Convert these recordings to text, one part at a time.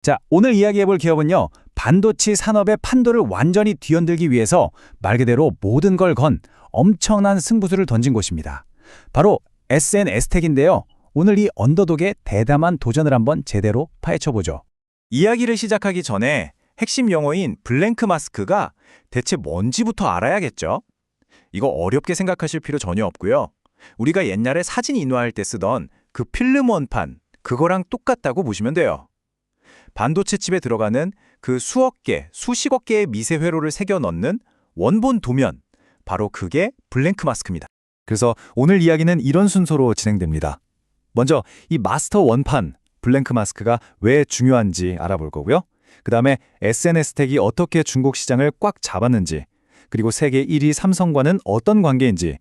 자, 오늘 이야기해볼 기업은요, 반도체 산업의 판도를 완전히 뒤흔들기 위해서 말 그대로 모든 걸 건 엄청난 승부수를 던진 곳입니다. 바로 SNS텍인데요. 오늘 이 언더독의 대담한 도전을 한번 제대로 파헤쳐보죠. 이야기를 시작하기 전에 핵심 용어인 블랭크 마스크가 대체 뭔지부터 알아야겠죠? 이거 어렵게 생각하실 필요 전혀 없고요. 우리가 옛날에 사진 인화할 때 쓰던 그 필름 원판, 그거랑 똑같다고 보시면 돼요. 반도체 칩에 들어가는 그 수억 개, 수십억 개의 미세 회로를 새겨 넣는 원본 도면, 바로 그게 블랭크 마스크입니다. 그래서 오늘 이야기는 이런 순서로 진행됩니다. 먼저 이 마스터 원판, 블랭크 마스크가 왜 중요한지 알아볼 거고요. 그 다음에 SNS텍이 어떻게 중국 시장을 꽉 잡았는지, 그리고 세계 1위 삼성과는 어떤 관계인지,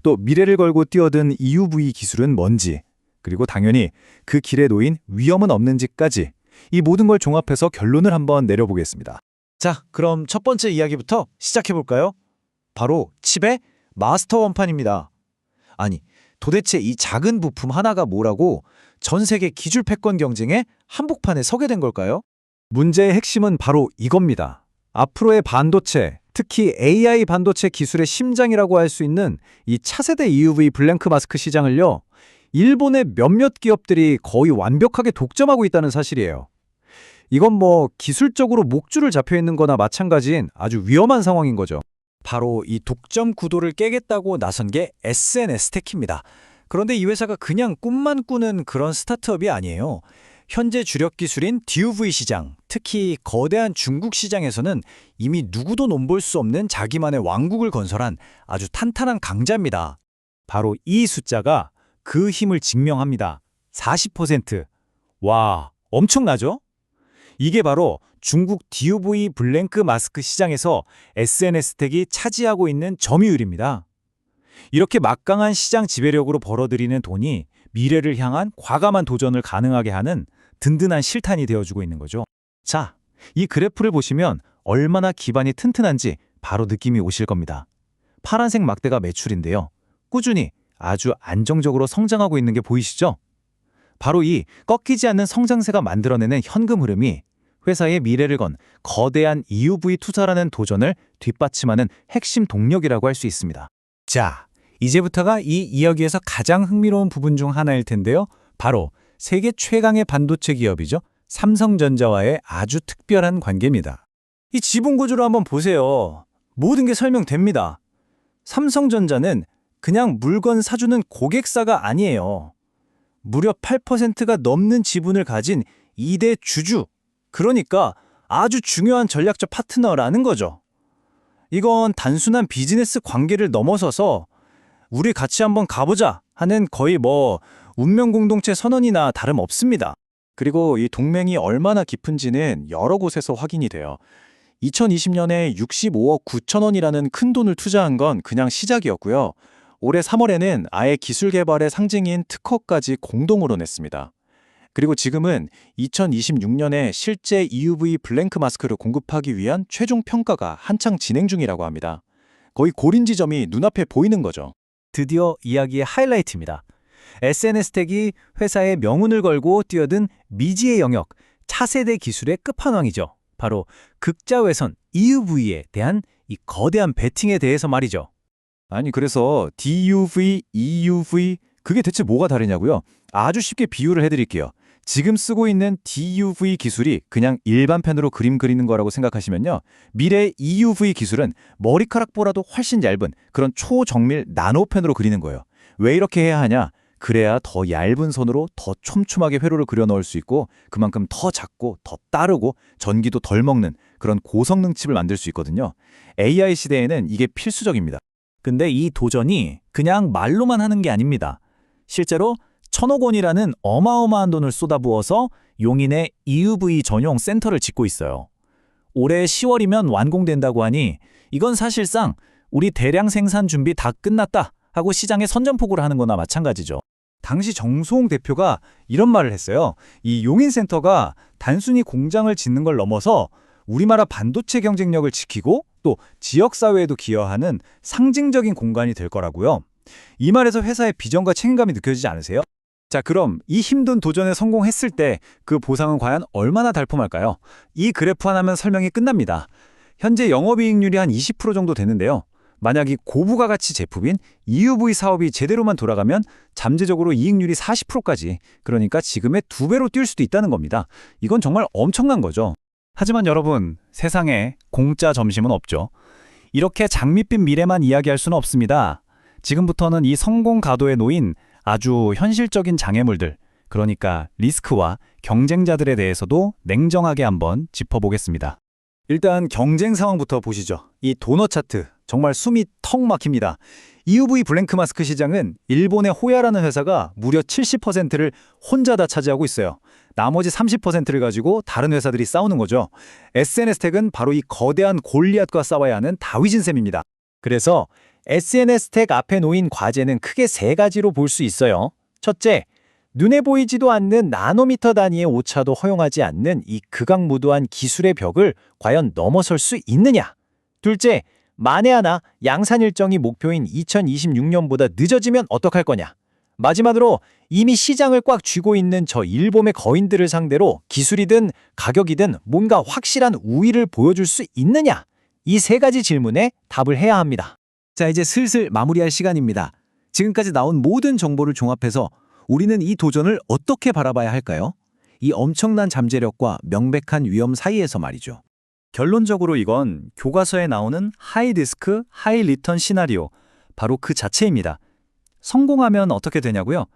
또 미래를 걸고 뛰어든 EUV 기술은 뭔지, 그리고 당연히 그 길에 놓인 위험은 없는지까지 이 모든 걸 종합해서 결론을 한번 내려보겠습니다. 자, 그럼 첫 번째 이야기부터 시작해볼까요? 바로 칩의 마스터 원판입니다. 아니, 도대체 이 작은 부품 하나가 뭐라고 전 세계 기술 패권 경쟁에 한복판에 서게 된 걸까요? 문제의 핵심은 바로 이겁니다. 앞으로의 반도체, 특히 AI 반도체 기술의 심장이라고 할 수 있는 이 차세대 EUV 블랭크 마스크 시장을요, 일본의 몇몇 기업들이 거의 완벽하게 독점하고 있다는 사실이에요. 이건 뭐 기술적으로 목줄을 잡혀 있는 거나 마찬가지인 아주 위험한 상황인 거죠. 바로 이 독점 구도를 깨겠다고 나선 게 SNS텍입니다. 그런데 이 회사가 그냥 꿈만 꾸는 그런 스타트업이 아니에요. 현재 주력 기술인 DUV 시장, 특히 거대한 중국 시장에서는 이미 누구도 넘볼 수 없는 자기만의 왕국을 건설한 아주 탄탄한 강자입니다. 바로 이 숫자가 그 힘을 증명합니다. 40%. 와, 엄청나죠? 이게 바로 중국 DUV 블랭크 마스크 시장에서 SNS텍이 차지하고 있는 점유율입니다. 이렇게 막강한 시장 지배력으로 벌어들이는 돈이 미래를 향한 과감한 도전을 가능하게 하는 든든한 실탄이 되어주고 있는 거죠. 자, 이 그래프를 보시면 얼마나 기반이 튼튼한지 바로 느낌이 오실 겁니다. 파란색 막대가 매출인데요. 꾸준히 아주 안정적으로 성장하고 있는 게 보이시죠? 바로 이 꺾이지 않는 성장세가 만들어내는 현금 흐름이 회사의 미래를 건 거대한 EUV 투자라는 도전을 뒷받침하는 핵심 동력이라고 할 수 있습니다. 자, 이제부터가 이 이야기에서 가장 흥미로운 부분 중 하나일 텐데요. 바로 세계 최강의 반도체 기업이죠. 삼성전자와의 아주 특별한 관계입니다. 이 지분 구조를 한번 보세요. 모든 게 설명됩니다. 삼성전자는 그냥 물건 사주는 고객사가 아니에요. 무려 8%가 넘는 지분을 가진 2대 주주, 그러니까 아주 중요한 전략적 파트너라는 거죠. 이건 단순한 비즈니스 관계를 넘어서서 우리 같이 한번 가보자 하는 거의 운명 공동체 선언이나 다름없습니다. 그리고 이 동맹이 얼마나 깊은지는 여러 곳에서 확인이 돼요. 2020년에 65억 9천 원이라는 큰 돈을 투자한 건 그냥 시작이었고요. 올해 3월에는 아예 기술 개발의 상징인 특허까지 공동으로 냈습니다. 그리고 지금은 2026년에 실제 EUV 블랭크 마스크를 공급하기 위한 최종 평가가 한창 진행 중이라고 합니다. 거의 고린 지점이 눈앞에 보이는 거죠. 드디어 이야기의 하이라이트입니다. SNS텍이 회사의 명운을 걸고 뛰어든 미지의 영역, 차세대 기술의 끝판왕이죠. 바로 극자외선 EUV에 대한 이 거대한 베팅에 대해서 말이죠. 아니 그래서 DUV, EUV 그게 대체 뭐가 다르냐고요? 아주 쉽게 비유를 해드릴게요. 지금 쓰고 있는 DUV 기술이 그냥 일반 펜으로 그림 그리는 거라고 생각하시면요. 미래의 EUV 기술은 머리카락보다도 훨씬 얇은 그런 초정밀 나노펜으로 그리는 거예요. 왜 이렇게 해야 하냐? 그래야 더 얇은 선으로 더 촘촘하게 회로를 그려 넣을 수 있고 그만큼 더 작고 더 따르고 전기도 덜 먹는 그런 고성능 칩을 만들 수 있거든요. AI 시대에는 이게 필수적입니다. 근데 이 도전이 그냥 말로만 하는 게 아닙니다. 실제로 1,000억 원이라는 어마어마한 돈을 쏟아부어서 용인에 EUV 전용 센터를 짓고 있어요. 올해 10월이면 완공된다고 하니 이건 사실상 우리 대량 생산 준비 다 끝났다 하고 시장에 선전포고를 하는 거나 마찬가지죠. 당시 정소홍 대표가 이런 말을 했어요. 이 용인센터가 단순히 공장을 짓는 걸 넘어서 우리나라 반도체 경쟁력을 지키고 또 지역사회에도 기여하는 상징적인 공간이 될 거라고요. 이 말에서 회사의 비전과 책임감이 느껴지지 않으세요? 자, 그럼 이 힘든 도전에 성공했을 때 그 보상은 과연 얼마나 달콤할까요? 이 그래프 하나면 설명이 끝납니다. 현재 영업이익률이 한 20% 정도 되는데요. 만약 이 고부가가치 제품인 EUV 사업이 제대로만 돌아가면 잠재적으로 이익률이 40%까지, 그러니까 지금의 2배로 뛸 수도 있다는 겁니다. 이건 정말 엄청난 거죠. 하지만 여러분, 세상에 공짜 점심은 없죠. 이렇게 장밋빛 미래만 이야기할 수는 없습니다. 지금부터는 이 성공 가도에 놓인 아주 현실적인 장애물들, 그러니까 리스크와 경쟁자들에 대해서도 냉정하게 한번 짚어보겠습니다. 일단 경쟁 상황부터 보시죠. 이 도넛 차트, 정말 숨이 턱 막힙니다. EUV 블랭크 마스크 시장은 일본의 호야라는 회사가 무려 70%를 혼자 다 차지하고 있어요. 나머지 30%를 가지고 다른 회사들이 싸우는 거죠. SNS텍은 바로 이 거대한 골리앗과 싸워야 하는 다위진 셈입니다. 그래서 SNS텍 앞에 놓인 과제는 크게 3가지로 볼 수 있어요. 첫째, 눈에 보이지도 않는 나노미터 단위의 오차도 허용하지 않는 이 극악무도한 기술의 벽을 과연 넘어설 수 있느냐? 둘째, 만에 하나 양산 일정이 목표인 2026년보다 늦어지면 어떡할 거냐? 마지막으로 이미 시장을 꽉 쥐고 있는 저 일본의 거인들을 상대로 기술이든 가격이든 뭔가 확실한 우위를 보여줄 수 있느냐? 이 3가지 질문에 답을 해야 합니다. 자, 이제 슬슬 마무리할 시간입니다. 지금까지 나온 모든 정보를 종합해서 우리는 이 도전을 어떻게 바라봐야 할까요? 이 엄청난 잠재력과 명백한 위험 사이에서 말이죠. 결론적으로 이건 교과서에 나오는 하이 리스크, 하이 리턴 시나리오, 바로 그 자체입니다. 성공하면 어떻게 되냐고요?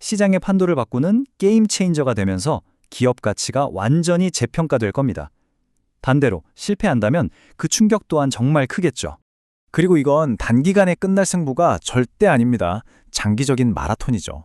시장의 판도를 바꾸는 게임 체인저가 되면서 기업 가치가 완전히 재평가될 겁니다. 반대로 실패한다면 그 충격 또한 정말 크겠죠. 그리고 이건 단기간에 끝날 승부가 절대 아닙니다. 장기적인 마라톤이죠.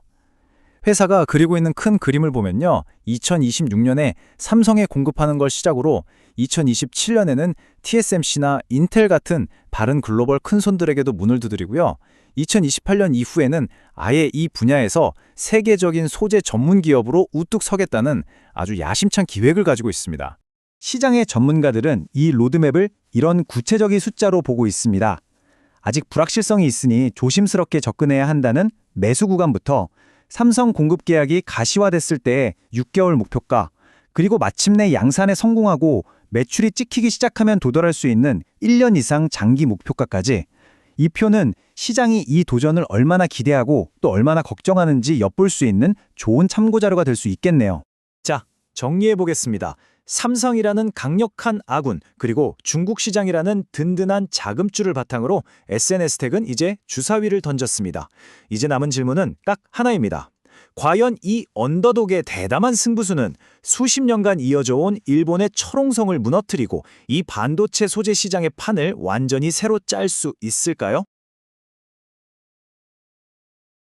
회사가 그리고 있는 큰 그림을 보면요. 2026년에 삼성에 공급하는 걸 시작으로 2027년에는 TSMC나 인텔 같은 다른 글로벌 큰손들에게도 문을 두드리고요. 2028년 이후에는 아예 이 분야에서 세계적인 소재 전문 기업으로 우뚝 서겠다는 아주 야심찬 기획을 가지고 있습니다. 시장의 전문가들은 이 로드맵을 이런 구체적인 숫자로 보고 있습니다. 아직 불확실성이 있으니 조심스럽게 접근해야 한다는 매수 구간부터 삼성 공급 계약이 가시화됐을 때의 6개월 목표가, 그리고 마침내 양산에 성공하고 매출이 찍히기 시작하면 도달할 수 있는 1년 이상 장기 목표가까지, 이 표는 시장이 이 도전을 얼마나 기대하고 또 얼마나 걱정하는지 엿볼 수 있는 좋은 참고자료가 될 수 있겠네요. 자, 정리해보겠습니다. 삼성이라는 강력한 아군, 그리고 중국 시장이라는 든든한 자금줄을 바탕으로 SNS텍은 이제 주사위를 던졌습니다. 이제 남은 질문은 딱 하나입니다. 과연 이 언더독의 대담한 승부수는 수십 년간 이어져 온 일본의 철옹성을 무너뜨리고 이 반도체 소재 시장의 판을 완전히 새로 짤 수 있을까요?